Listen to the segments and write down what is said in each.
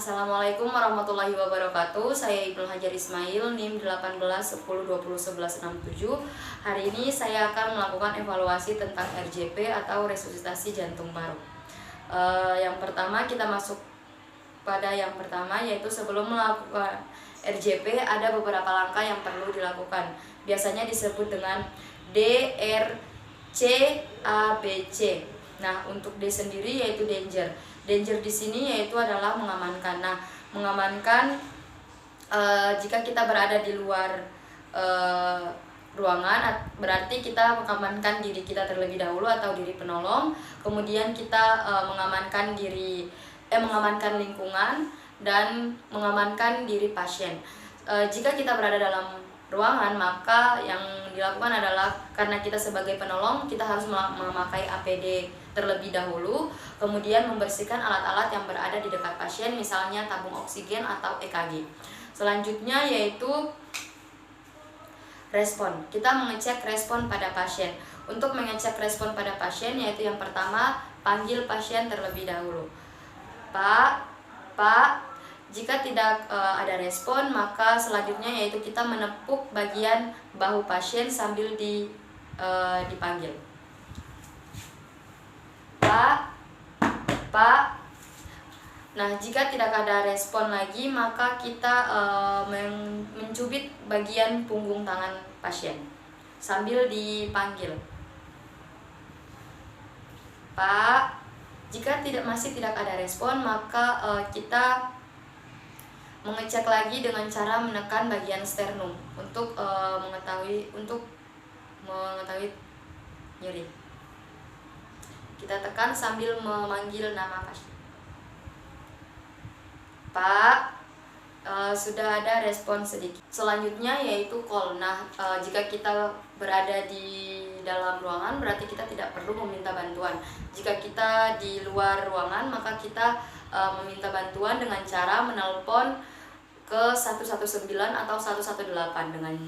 Assalamualaikum warahmatullahi wabarakatuh. Saya Ibnu Hajar Ismail, NIM 1810201167. Hari ini saya akan melakukan evaluasi tentang RJP atau resusitasi jantung paru. Yang pertama kita masuk pada yang pertama, yaitu sebelum melakukan RJP ada beberapa langkah yang perlu dilakukan. Biasanya disebut dengan D, R, C, A, B, C. Nah, untuk D sendiri yaitu danger. Danger di sini yaitu adalah mengamankan. Nah, mengamankan jika kita berada di luar ruangan, berarti kita mengamankan diri kita terlebih dahulu atau diri penolong. Kemudian kita mengamankan mengamankan lingkungan dan mengamankan diri pasien. Jika kita berada dalam ruangan, maka yang dilakukan adalah karena kita sebagai penolong, kita harus memakai APD terlebih dahulu, kemudian membersihkan alat-alat yang berada di dekat pasien, misalnya tabung oksigen atau EKG. Selanjutnya yaitu respon. Kita mengecek respon pada pasien. Untuk mengecek respon pada pasien yaitu yang pertama, panggil pasien terlebih dahulu. Pak, jika tidak ada respon, maka selanjutnya yaitu kita menepuk bagian bahu pasien sambil dipanggil. Pak. Nah, jika tidak ada respon lagi, maka kita mencubit bagian punggung tangan pasien sambil dipanggil. Pak. Jika masih tidak ada respon, maka kita mengecek lagi dengan cara menekan bagian sternum untuk mengetahui nyeri. Kita tekan sambil memanggil nama pasien. Pak, sudah ada respon sedikit. Selanjutnya yaitu call. Nah, jika kita berada di dalam ruangan, berarti kita tidak perlu meminta bantuan. Jika kita di luar ruangan, maka kita meminta bantuan dengan cara menelpon ke 119 atau 118 dengan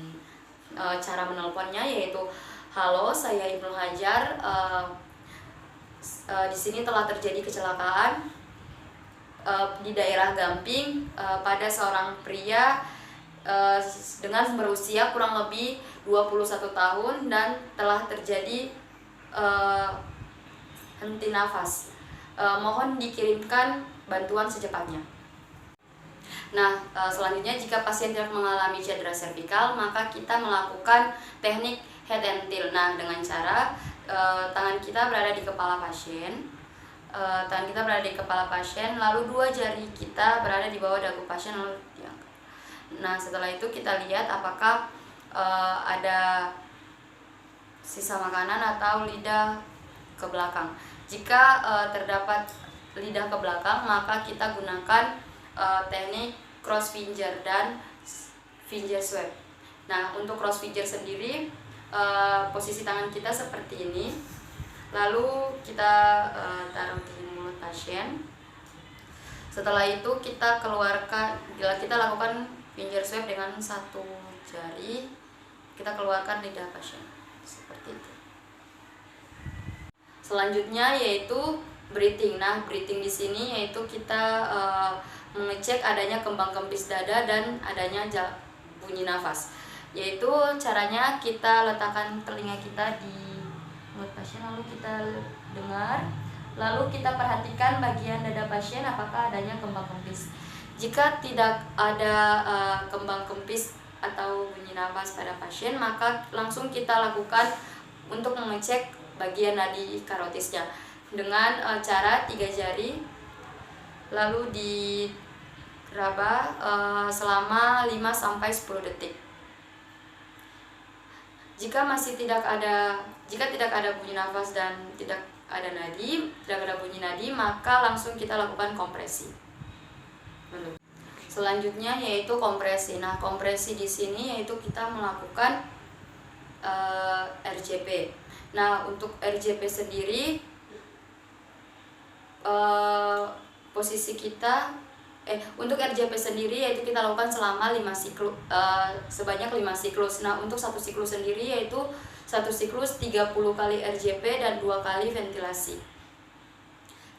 cara menelponnya yaitu, halo, saya Ibnu Hajar, di sini telah terjadi kecelakaan di daerah Gamping pada seorang pria dengan berusia kurang lebih 21 tahun dan telah terjadi henti nafas. Mohon dikirimkan bantuan secepatnya. Nah, selanjutnya jika pasien tidak mengalami cedera servikal, maka kita melakukan teknik head and tail. Nah, dengan cara tangan kita berada di kepala pasien, lalu dua jari kita berada di bawah dagu pasien lalu diangkat. Nah, setelah itu kita lihat apakah ada sisa makanan atau lidah ke belakang. Jika terdapat lidah ke belakang, maka kita gunakan teknik cross finger dan finger swab. Nah, untuk cross finger sendiri posisi tangan kita seperti ini, lalu kita taruh di mulut pasien. Setelah itu kita lakukan finger swab dengan satu jari, kita keluarkan lidah pasien seperti itu. Selanjutnya yaitu breathing. Nah, breathing di sini yaitu kita mengecek adanya kembang kempis dada dan adanya bunyi nafas. Yaitu caranya kita letakkan telinga kita di mulut pasien, lalu kita dengar, lalu kita perhatikan bagian dada pasien apakah adanya kembang kempis. Jika tidak ada kembang kempis atau bunyi nafas pada pasien, maka langsung kita lakukan untuk mengecek bagian nadi karotisnya dengan cara 3 jari, lalu diraba selama 5-10 detik. Jika tidak ada bunyi nafas dan tidak ada bunyi nadi, maka langsung kita lakukan kompresi. Selanjutnya yaitu kompresi. Nah, kompresi di sini yaitu kita melakukan RJP. Nah, untuk RJP sendiri posisi kita untuk RJP sendiri yaitu kita lakukan selama sebanyak 5 siklus. Nah, untuk satu siklus sendiri yaitu satu siklus 30 kali RJP dan 2 kali ventilasi.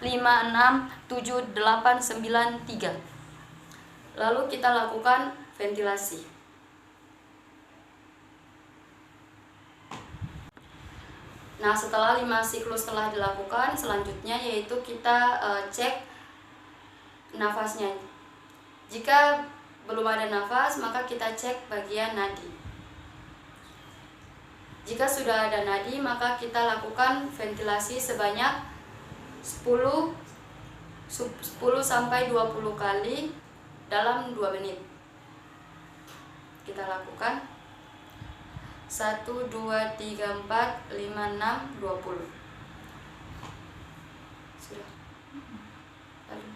5, 6, 7, 8, 9, 3. Lalu kita lakukan ventilasi. Nah, setelah 5 siklus telah dilakukan, selanjutnya yaitu kita cek nafasnya. Jika belum ada nafas, maka kita cek bagian nadi. Jika sudah ada nadi, maka kita lakukan ventilasi sebanyak 10 sampai 20 kali dalam 2 menit. Kita lakukan 1, 2, 3, 4, 5, 6, 20. Sudah. Lalu.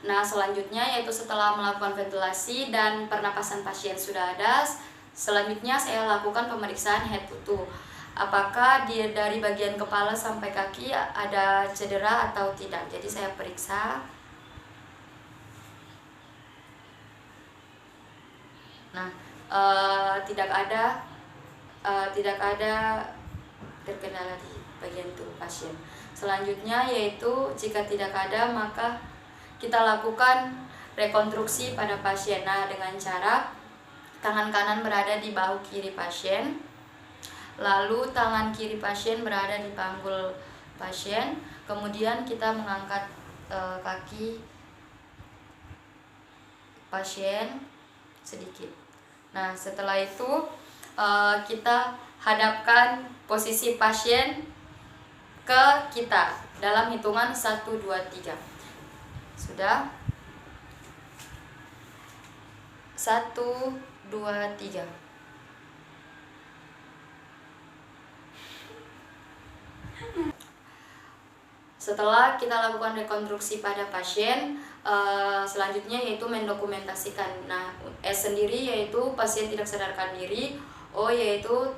Nah, selanjutnya yaitu setelah melakukan ventilasi dan pernapasan pasien sudah ada, selanjutnya saya lakukan pemeriksaan head to toe. Apakah dari bagian kepala sampai kaki ada cedera atau tidak. Jadi saya periksa. Nah, tidak ada terkendala di bagian tubuh pasien. Selanjutnya yaitu jika tidak ada, maka kita lakukan rekonstruksi pada pasien. Nah, dengan cara tangan kanan berada di bahu kiri pasien, lalu tangan kiri pasien berada di panggul pasien, kemudian kita mengangkat kaki pasien sedikit. Nah, setelah itu kita hadapkan posisi pasien ke kita dalam hitungan 1, 2, 3. Sudah? 1, 2, 3. Setelah kita lakukan rekonstruksi pada pasien, selanjutnya yaitu mendokumentasikan. Nah, S sendiri yaitu pasien tidak sadarkan diri, O yaitu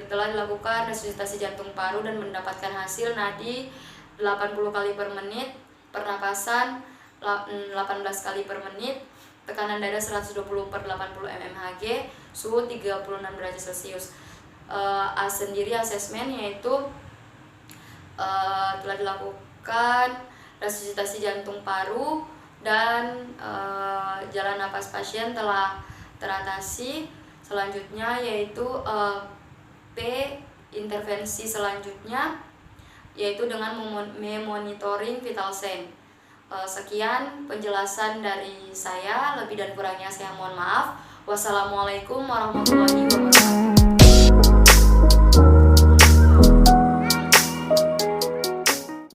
telah dilakukan resusitasi jantung paru dan mendapatkan hasil nadi 80 kali per menit, pernapasan 18 kali per menit, tekanan dada 120/80 mmHg, suhu 36 derajat Celcius. A sendiri asesmen yaitu telah dilakukan resusitasi jantung paru dan jalan napas pasien telah teratasi. Selanjutnya yaitu P, intervensi selanjutnya yaitu dengan memonitoring vital sign. Sekian penjelasan dari saya, lebih dan kurangnya saya mohon maaf. Wassalamualaikum warahmatullahi wabarakatuh.